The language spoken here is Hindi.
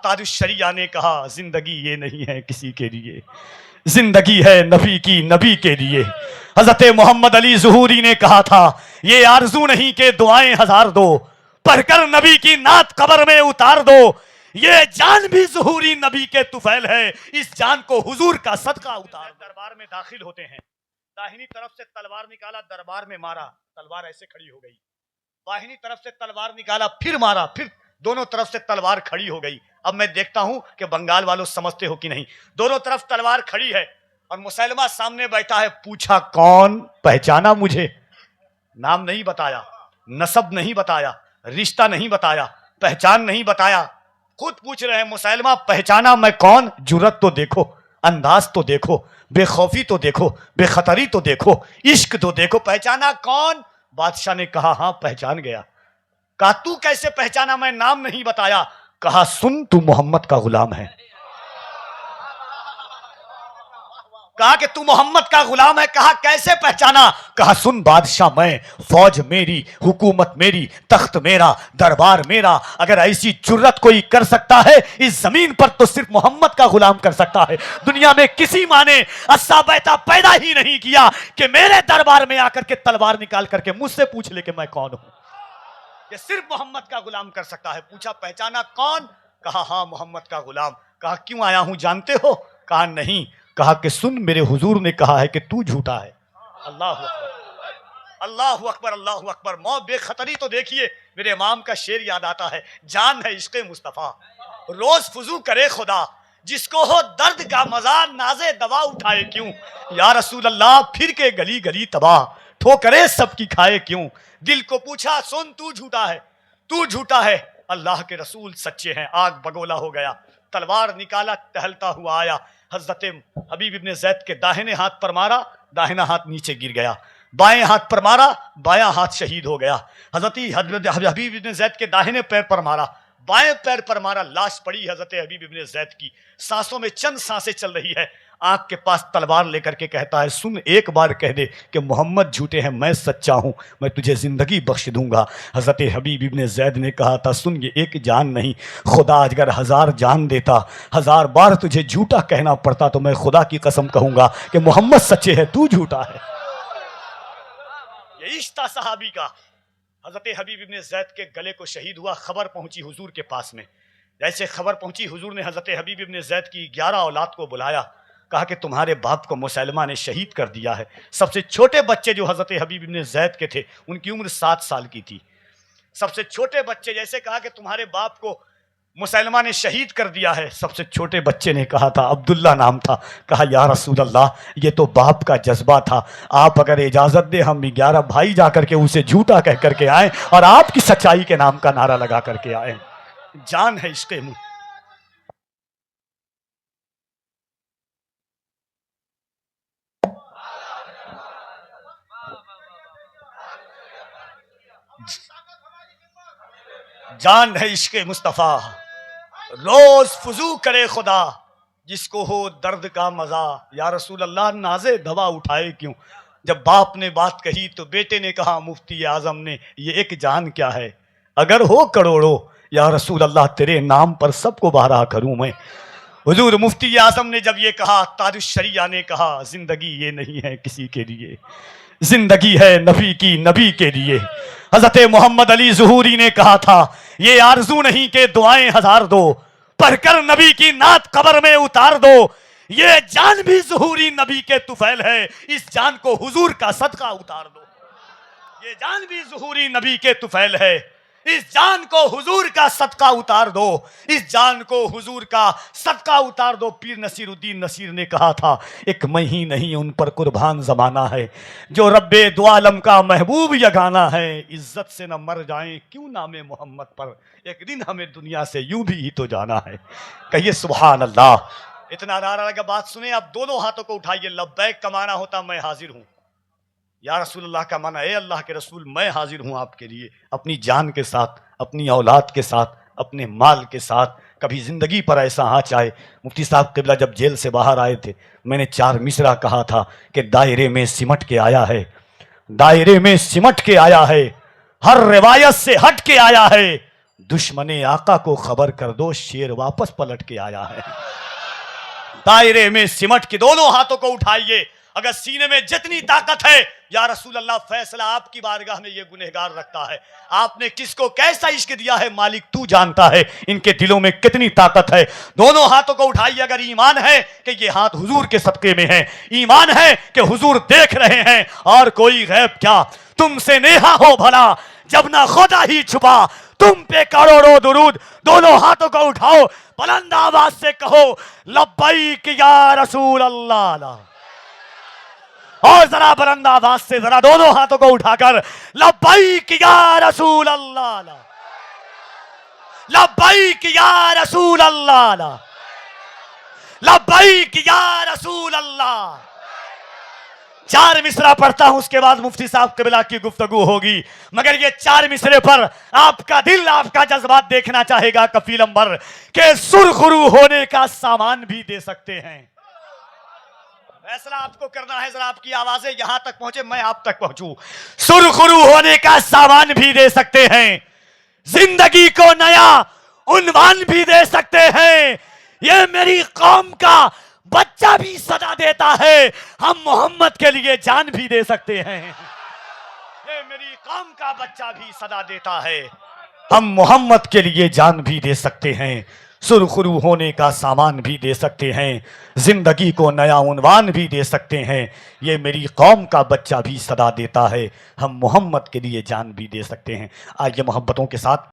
ताजुश शरिया ने कहा जिंदगी ये नहीं है किसी के लिए, जिंदगी है नबी की नबी के लिए। हजरत मोहम्मद अली ज़ुहूरी ने कहा था ये आरजू नहीं के दुआएं हजार दो, पढ़कर नबी की नात कब्र में उतार दो। ये जान भी ज़ुहूरी नबी के तुफैल है, इस जान को हुजूर का सदका उतार। दरबार में दाखिल होते हैं, दाहिनी तरफ से तलवार निकाला, दरबार में मारा, तलवार ऐसे खड़ी हो गई। बाहिनी तरफ से तलवार निकाला, फिर मारा, फिर दोनों तरफ से तलवार खड़ी हो गई। अब मैं देखता हूं कि बंगाल वालों समझते हो कि नहीं। दोनों तरफ तलवार खड़ी है और मुसैलमा सामने बैठा है। पूछा कौन, पहचाना मुझे? नाम नहीं बताया, नसब नहीं बताया, रिश्ता नहीं बताया, पहचान नहीं बताया। खुद पूछ रहे हैं मुसैलमा पहचाना मैं कौन? जुर्रत तो देखो, अंदाज तो देखो, बेखौफी तो देखो, बेखतरी तो देखो, इश्क तो देखो। पहचाना कौन? बादशाह ने कहा हाँ पहचान गया। कहा तू कैसे पहचाना? मैं नाम नहीं बताया। कहा सुन तू मोहम्मद का गुलाम है। कहा कि तू मोहम्मद का गुलाम है। कहा कैसे पहचाना? कहा सुन बादशाह मैं, फौज मेरी, हुकूमत मेरी, तख्त मेरा, दरबार मेरा। अगर ऐसी जुर्रत कोई कर सकता है इस जमीन पर तो सिर्फ मोहम्मद का गुलाम कर सकता है। दुनिया में किसी माँ ने अस्सा बैता पैदा ही नहीं किया कि मेरे दरबार में आकर के तलवार निकाल करके मुझसे पूछ ले कि मैं कौन हूं। ये सिर्फ मोहम्मद का गुलाम कर सकता है। पूछा पहचाना कौन? कहा हाँ मोहम्मद का गुलाम। कहा क्यों आया हूं जानते हो? कहा नहीं। कहा कि सुन मेरे हुजूर ने कहा है कि तू झूठा है। अल्लाह अकबर, अल्लाह अकबर, अल्लाह अकबर। मौत बेखतरी तो देखिए, मेरे इमाम का शेर याद आता है, जान है इश्क़े मुस्तफ़ा रोज फुजू करे खुदा, जिसको हो दर्द का मजा नाजे दवा उठाए क्यों। या रसूल अल्लाह फिर के गली गली तबाह, ठोकरे सबकी खाए क्यों। दिल को पूछा सुन तू झूठा है, तू झूठा है। अल्लाह के रसूल सच्चे हैं। आग बगोला हो गया, तलवार निकाला, टहलता हुआ आया। हजरत हबीब इब्ने ज़ैद के दाहिने हाथ पर मारा, दाहिना हाथ नीचे गिर गया। बाएं हाथ पर मारा, बायां हाथ शहीद हो गया। हजरत हबीब इब्ने ज़ैद के दाहिने पैर पर मारा, बाएं पैर पर मारा, लाश पड़ी हजरत हबीब इब्ने ज़ैद की। सांसों में चंद सांसें चल रही है। आंख के पास तलवार लेकर के कहता है सुन एक बार कह दे कि मोहम्मद झूठे हैं, मैं सच्चा हूं, मैं तुझे जिंदगी बख्श दूंगा। हजरत हबीब इब्ने ज़ैद ने कहा था सुन ये एक जान नहीं, खुदा अगर 1000 जान देता, 1000 बार तुझे झूठा कहना पड़ता तो मैं खुदा की कसम कहूंगा कि मोहम्मद सच्चे है, तू झूठा है। ये इश्क था सहाबी का। हजरत हबीब इब्ने ज़ैद के गले को शहीद हुआ। खबर पहुंची हुजूर के पास में। जैसे खबर पहुंची हुजूर ने हजरत हबीब इब्ने ज़ैद की 11 औलाद को बुलाया। कहा कि तुम्हारे बाप को मुसैलमा ने शहीद कर दिया है। सबसे छोटे बच्चे जो हजरत हबीब इब्ने ज़ैद के थे उनकी उम्र 7 साल की थी। सबसे छोटे बच्चे जैसे कहा कि तुम्हारे बाप को मुसैलमा ने शहीद कर दिया है। सबसे छोटे बच्चे ने कहा था, अब्दुल्ला नाम था। कहा या रसूल अल्लाह ये तो बाप का जज्बा था, आप अगर इजाज़त दे हम 11 भाई जाकर के उसे झूठा कह करके आए और आपकी सच्चाई के नाम का नारा लगा करके आए। जान है इश्क़े मुझ। जान है इश्क़े मुस्तफ़ा रोज फुजू करे खुदा, जिसको हो दर्द का मजा। या रसूल अल्लाह नाजे दवा उठाए क्यों। जब बाप ने बात कही तो बेटे ने कहा मुफ्ती आजम ने ये एक जान क्या है, अगर हो करोड़ों या रसूल अल्लाह तेरे नाम पर सबको बहरा करूं मैं। हुजूर मुफ्ती आजम ने जब ये कहा, ताजुश शरिया ने कहा जिंदगी ये नहीं है किसी के लिए, जिंदगी है नबी की नबी के लिए। हजरत मोहम्मद अली ज़ुहूरी ने कहा था ये आरजू नहीं के दुआएं हजार दो, पढ़कर नबी की नात कब्र में उतार दो। ये जान भी ज़ुहूरी नबी के तुफैल है, इस जान को हुजूर का सदका उतार दो। ये जान भी ज़ुहूरी नबी के तुफैल है, इस जान को हुजूर का सदका उतार दो, इस जान को हुजूर का सदका उतार दो। पीर नसीरुद्दीन नसीर ने कहा था एक मैं ही नहीं उन पर कुर्बान जमाना है, जो रब्बे दो आलम का महबूब यगाना है। इज्जत से न मर जाएं क्यों नामे मोहम्मद पर, एक दिन हमें दुनिया से यूं भी ही तो जाना है। कहिए सुभान अल्लाह। इतना नारा लगा। बात सुने आप, दोनों हाथों को उठाइए। लब्बैक का माना होता मैं हाजिर हूं, या रसूल अल्लाह का माना ए अल्लाह के रसूल मैं हाजिर हूं आपके लिए, अपनी जान के साथ, अपनी औलाद के साथ, अपने माल के साथ। कभी ज़िंदगी पर ऐसा आँच आए। मुफ्ती साहब क़िबला जब जेल से बाहर आए थे, मैंने 4 मिसरा कहा था कि दायरे में सिमट के आया है, दायरे में सिमट के आया है, हर रिवायत से हट के आया है, दुश्मने आका को खबर कर दो, शेर वापस पलट के आया है। दायरे में सिमट के दोनों हाथों को उठाइए, अगर सीने में जितनी ताकत है, या रसूल अल्लाह फैसला आपकी बारगाह में ये गुनहगार रखता है। आपने किसको कैसा इश्क दिया है मालिक तू जानता है, इनके दिलों में कितनी ताकत है। दोनों हाथों को उठाइए, अगर ईमान है कि ये हाथ हुजूर के सदके में है, ईमान है कि हुजूर देख रहे हैं और कोई गैब क्या, तुमसे नेहा हो भला जब ना खुदा ही छुपा, तुम पे करोड़ों दुरूद। दोनों हाथों को उठाओ, बुलंद आवाज से कहो लब्बैक या रसूल अल्लाह। और जरा बुलंद आवाज से जरा दोनों हाथों को उठाकर लब्बैक या रसूल अल्लाह, लब्बैक या रसूल अल्लाह, लब्बैक या रसूल अल्लाह। 4 मिसरा पढ़ता हूं, उसके बाद मुफ्ती साहब क़िबला की गुफ्तगू होगी, मगर ये 4 मिसरे पर आपका दिल, आपका जज्बात देखना चाहेगा कफील अंबर के सुरखरू होने का सामान भी दे सकते हैं। फैसला आपको करना है, जरा आपकी आवाजें यहां तक पहुंचे, मैं आप तक पहुंचूं। सुरखरू होने का सामान भी दे सकते हैं, जिंदगी को नया उन्वान भी दे सकते हैं। ये मेरी कौम का बच्चा भी सदा देता है, हम मोहम्मद के लिए जान भी दे सकते हैं। ये मेरी कौम का बच्चा भी सदा देता है, हम मोहम्मद के लिए जान भी दे सकते हैं। सुरखरू होने का सामान भी दे सकते हैं, जिंदगी को नया उन्वान भी दे सकते हैं। ये मेरी कौम का बच्चा भी सदा देता है, हम मोहम्मद के लिए जान भी दे सकते हैं। आइए मोहब्बतों के साथ